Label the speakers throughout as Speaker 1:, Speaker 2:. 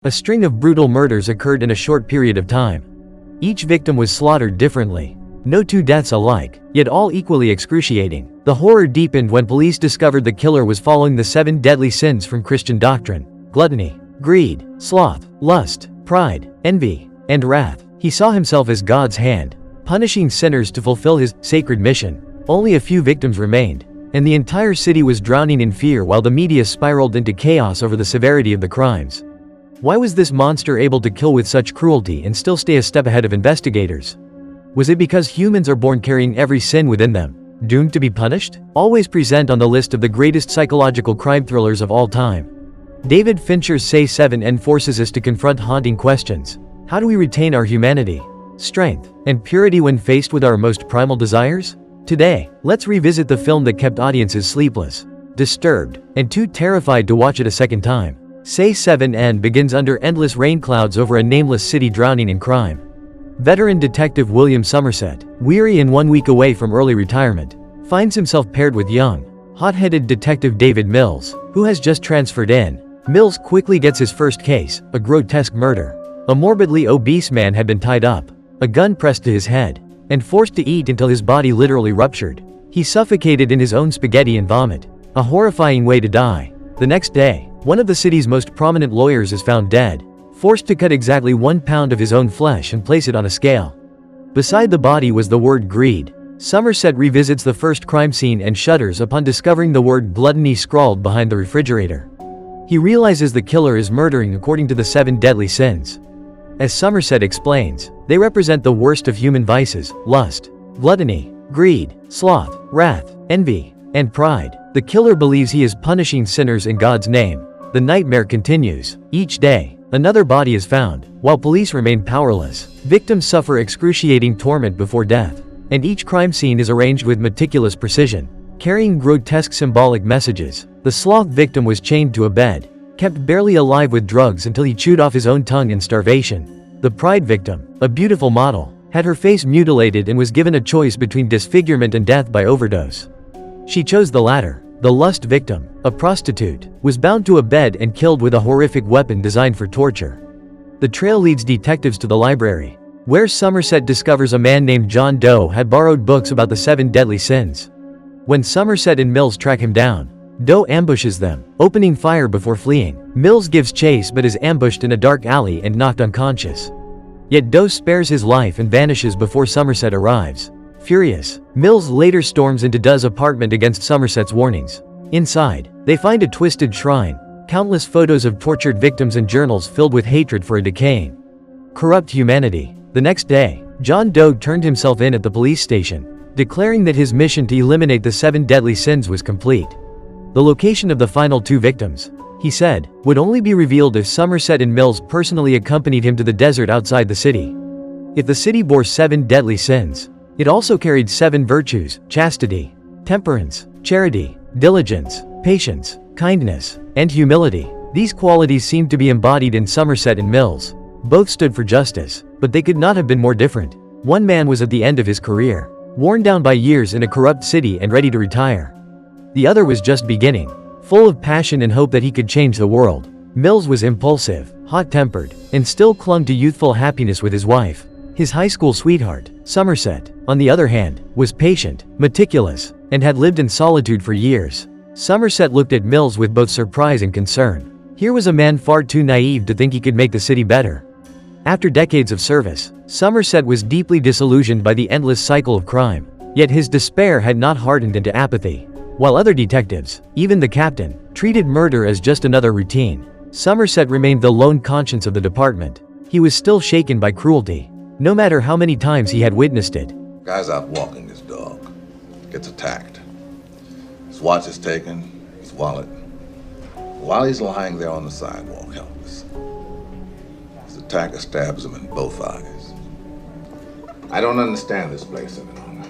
Speaker 1: A string of brutal murders occurred in a short period of time. Each victim was slaughtered differently. No two deaths alike, yet all equally excruciating. The horror deepened when police discovered the killer was following the 7 deadly sins from Christian doctrine: gluttony, greed, sloth, lust, pride, envy, and wrath. He saw himself as God's hand, punishing sinners to fulfill his sacred mission. Only a few victims remained, and the entire city was drowning in fear while the media spiraled into chaos over the severity of the crimes. Why was this monster able to kill with such cruelty and still stay a step ahead of investigators? Was it because humans are born carrying every sin within them, doomed to be punished? Always present on the list of the greatest psychological crime thrillers of all time. David Fincher's Say 7 forces us to confront haunting questions. How do we retain our humanity, strength, and purity when faced with our most primal desires? Today, let's revisit the film that kept audiences sleepless, disturbed, and too terrified to watch it a second time. Say 7 begins under endless rain clouds over a nameless city drowning in crime. Veteran detective William Somerset, weary and 1 week away from early retirement, finds himself paired with young, hot-headed detective David Mills, who has just transferred in. Mills quickly gets his first case, a grotesque murder. A morbidly obese man had been tied up, a gun pressed to his head, and forced to eat until his body literally ruptured. He suffocated in his own spaghetti and vomit. A horrifying way to die. The next day, one of the city's most prominent lawyers is found dead, forced to cut exactly 1 pound of his own flesh and place it on a scale. Beside the body was the word greed. Somerset revisits the first crime scene and shudders upon discovering the word gluttony scrawled behind the refrigerator. He realizes the killer is murdering according to the 7 deadly sins. As Somerset explains, they represent the worst of human vices: lust, gluttony, greed, sloth, wrath, envy, and pride. The killer believes he is punishing sinners in God's name. The nightmare continues. Each day, another body is found, while police remain powerless. Victims suffer excruciating torment before death, and each crime scene is arranged with meticulous precision, carrying grotesque symbolic messages. The sloth victim was chained to a bed, kept barely alive with drugs until he chewed off his own tongue in starvation. The pride victim, a beautiful model, had her face mutilated and was given a choice between disfigurement and death by overdose. She chose the latter. The lust victim, a prostitute, was bound to a bed and killed with a horrific weapon designed for torture. The trail leads detectives to the library, where Somerset discovers a man named John Doe had borrowed books about the 7 deadly sins. When Somerset and Mills track him down, Doe ambushes them, opening fire before fleeing. Mills gives chase but is ambushed in a dark alley and knocked unconscious. Yet Doe spares his life and vanishes before Somerset arrives. Furious, Mills later storms into Doe's apartment against Somerset's warnings. Inside, they find a twisted shrine, countless photos of tortured victims and journals filled with hatred for a decaying, corrupt humanity. The next day, John Doe turned himself in at the police station, declaring that his mission to eliminate the 7 deadly sins was complete. The location of the final 2 victims, he said, would only be revealed if Somerset and Mills personally accompanied him to the desert outside the city. If the city bore 7 deadly sins, it also carried 7 virtues: chastity, temperance, charity, diligence, patience, kindness, and humility. These qualities seemed to be embodied in Somerset and Mills. Both stood for justice, but they could not have been more different. One man was at the end of his career, worn down by years in a corrupt city and ready to retire. The other was just beginning, full of passion and hope that he could change the world. Mills was impulsive, hot-tempered, and still clung to youthful happiness with his wife, his high school sweetheart. Somerset, on the other hand, was patient, meticulous, and had lived in solitude for years. Somerset looked at Mills with both surprise and concern. Here was a man far too naive to think he could make the city better. After decades of service, Somerset was deeply disillusioned by the endless cycle of crime. Yet his despair had not hardened into apathy. While other detectives, even the captain, treated murder as just another routine, Somerset remained the lone conscience of the department. He was still shaken by cruelty, no matter how many times he had witnessed it.
Speaker 2: Guy's out walking his dog, gets attacked. His watch is taken, his wallet. While he's lying there on the sidewalk, helpless, his attacker stabs him in both eyes. I don't understand this place any longer.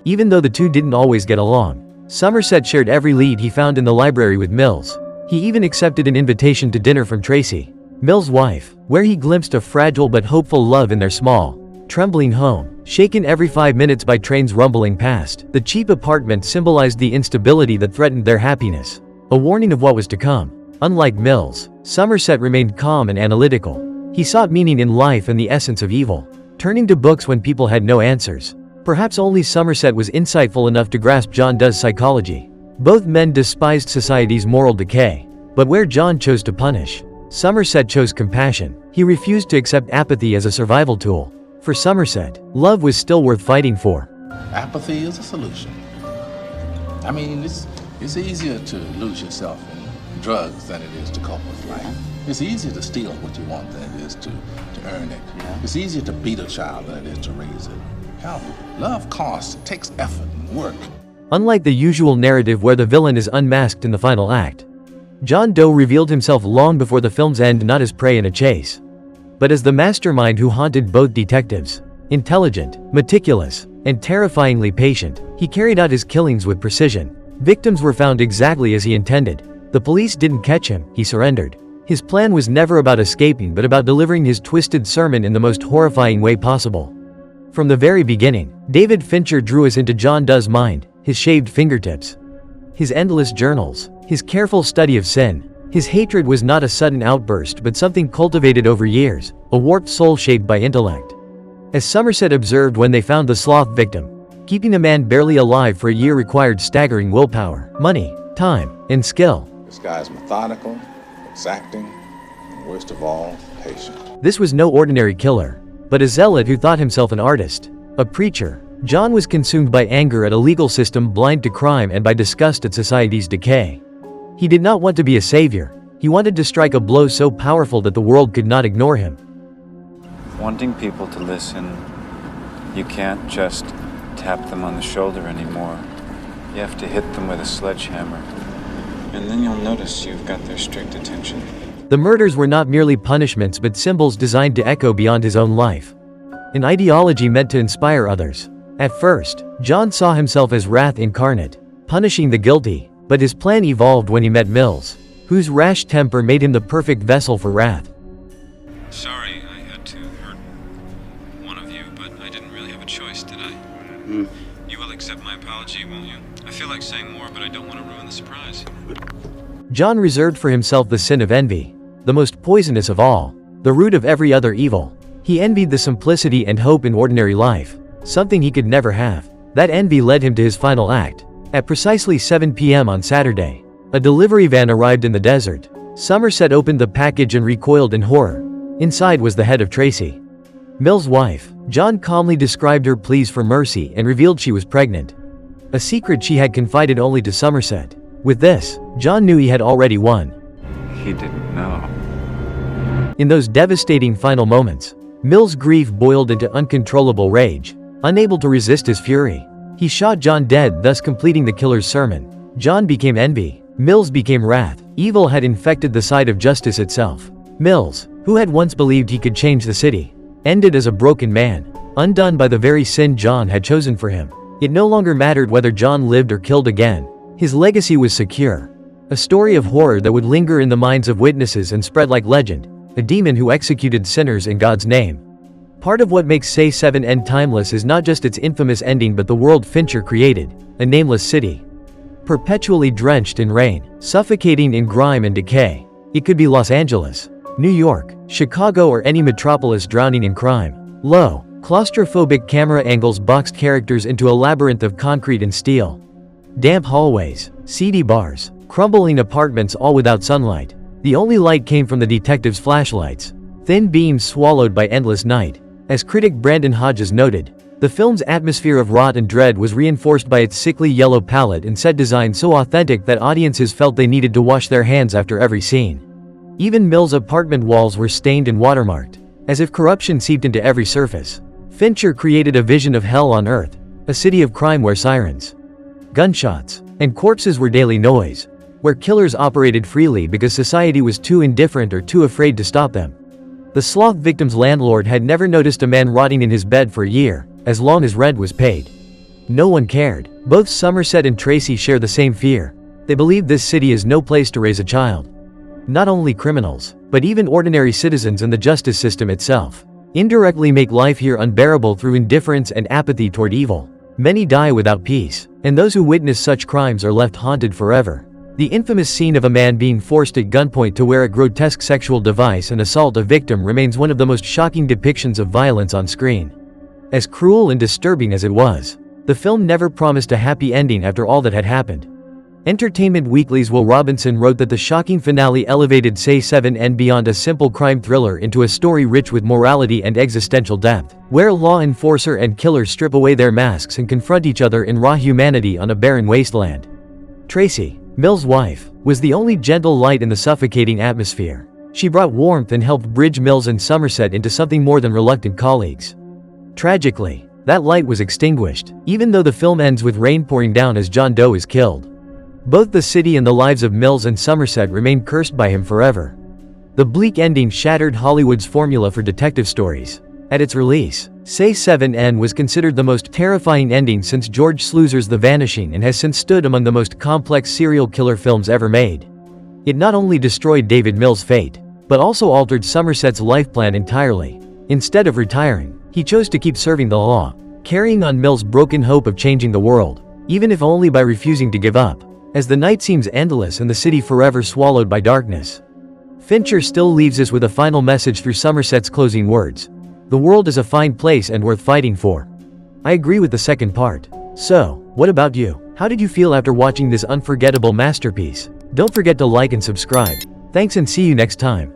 Speaker 1: Even though the two didn't always get along, Somerset shared every lead he found in the library with Mills. He even accepted an invitation to dinner from Tracy, Mills' wife, where he glimpsed a fragile but hopeful love in their small, trembling home. Shaken every 5 minutes by trains rumbling past, the cheap apartment symbolized the instability that threatened their happiness, a warning of what was to come. Unlike Mills, Somerset remained calm and analytical. He sought meaning in life and the essence of evil, turning to books when people had no answers. Perhaps only Somerset was insightful enough to grasp John Doe's psychology. Both men despised society's moral decay. But where John chose to punish, Somerset chose compassion. He refused to accept apathy as a survival tool. For Somerset, love was still worth fighting for.
Speaker 3: Apathy is a solution. I mean, it's easier to lose yourself in drugs than it is to cope with life. It's easier to steal what you want than it is to earn it. It's easier to beat a child than it is to raise it. Hell, love costs, it takes effort and work.
Speaker 1: Unlike the usual narrative where the villain is unmasked in the final act, John Doe revealed himself long before the film's end, not as prey in a chase, but as the mastermind who haunted both detectives. Intelligent, meticulous, and terrifyingly patient, he carried out his killings with precision. Victims were found exactly as he intended. The police didn't catch him, he surrendered. His plan was never about escaping but about delivering his twisted sermon in the most horrifying way possible. From the very beginning, David Fincher drew us into John Doe's mind, his shaved fingertips, his endless journals, his careful study of sin. His hatred was not a sudden outburst but something cultivated over years, a warped soul shaped by intellect. As Somerset observed when they found the sloth victim, keeping a man barely alive for a year required staggering willpower, money, time, and skill.
Speaker 2: This guy's methodical, exacting, and worst of all, patient.
Speaker 1: This was no ordinary killer, but a zealot who thought himself an artist, a preacher. John was consumed by anger at a legal system blind to crime and by disgust at society's decay. He did not want to be a savior. He wanted to strike a blow so powerful that the world could not ignore him.
Speaker 4: Wanting people to listen, you can't just tap them on the shoulder anymore. You have to hit them with a sledgehammer. And then you'll notice you've got their strict attention.
Speaker 1: The murders were not merely punishments but symbols designed to echo beyond his own life. An ideology meant to inspire others. At first, John saw himself as wrath incarnate, punishing the guilty, but his plan evolved when he met Mills, whose rash temper made him the perfect vessel for wrath.
Speaker 5: Sorry I had to hurt one of you, but I didn't really have a choice, did I? You will accept my apology, won't you? I feel like saying more, but I don't want to ruin the surprise.
Speaker 1: John reserved for himself the sin of envy, the most poisonous of all, the root of every other evil. He envied the simplicity and hope in ordinary life, something he could never have. That envy led him to his final act. At precisely 7 p.m. on Saturday, a delivery van arrived in the desert. Somerset opened the package and recoiled in horror. Inside was the head of Tracy, Mills' wife. John calmly described her pleas for mercy and revealed she was pregnant, a secret she had confided only to Somerset. With this, John knew he had already won.
Speaker 4: He didn't know.
Speaker 1: In those devastating final moments, Mills' grief boiled into uncontrollable rage. Unable to resist his fury, he shot John dead, thus completing the killer's sermon. John became envy. Mills became wrath. Evil had infected the side of justice itself. Mills, who had once believed he could change the city, ended as a broken man, undone by the very sin John had chosen for him. It no longer mattered whether John lived or killed again. His legacy was secure. A story of horror that would linger in the minds of witnesses and spread like legend. A demon who executed sinners in God's name. Part of what makes Say 7 End timeless is not just its infamous ending but the world Fincher created, a nameless city, perpetually drenched in rain, suffocating in grime and decay. It could be Los Angeles, New York, Chicago, or any metropolis drowning in crime. Low, claustrophobic camera angles boxed characters into a labyrinth of concrete and steel. Damp hallways, seedy bars, crumbling apartments, all without sunlight. The only light came from the detectives' flashlights, thin beams swallowed by endless night. As critic Brandon Hodges noted, the film's atmosphere of rot and dread was reinforced by its sickly yellow palette and set design so authentic that audiences felt they needed to wash their hands after every scene. Even Mills' apartment walls were stained and watermarked, as if corruption seeped into every surface. Fincher created a vision of hell on earth, a city of crime where sirens, gunshots, and corpses were daily noise, where killers operated freely because society was too indifferent or too afraid to stop them. The sloth victim's landlord had never noticed a man rotting in his bed for a year, as long as rent was paid. No one cared. Both Somerset and Tracy share the same fear. They believe this city is no place to raise a child. Not only criminals, but even ordinary citizens and the justice system itself indirectly make life here unbearable through indifference and apathy toward evil. Many die without peace, and those who witness such crimes are left haunted forever. The infamous scene of a man being forced at gunpoint to wear a grotesque sexual device and assault a victim remains one of the most shocking depictions of violence on screen. As cruel and disturbing as it was, the film never promised a happy ending after all that had happened. Entertainment Weekly's Will Robinson wrote that the shocking finale elevated Say 7N beyond a simple crime thriller into a story rich with morality and existential depth, where law enforcer and killer strip away their masks and confront each other in raw humanity on a barren wasteland. Tracy, Mill's wife, was the only gentle light in the suffocating atmosphere. She brought warmth and helped bridge Mills and Somerset into something more than reluctant colleagues. Tragically, that light was extinguished, even though the film ends with rain pouring down as John Doe is killed. Both the city and the lives of Mills and Somerset remain cursed by him forever. The bleak ending shattered Hollywood's formula for detective stories. At its release, Say 7N was considered the most terrifying ending since George Sluizer's The Vanishing and has since stood among the most complex serial killer films ever made. It not only destroyed David Mills' fate, but also altered Somerset's life plan entirely. Instead of retiring, he chose to keep serving the law, carrying on Mills' broken hope of changing the world, even if only by refusing to give up. As the night seems endless and the city forever swallowed by darkness, Fincher still leaves us with a final message through Somerset's closing words. The world is a fine place and worth fighting for. I agree with the second part. So, what about you? How did you feel after watching this unforgettable masterpiece? Don't forget to like and subscribe. Thanks and see you next time.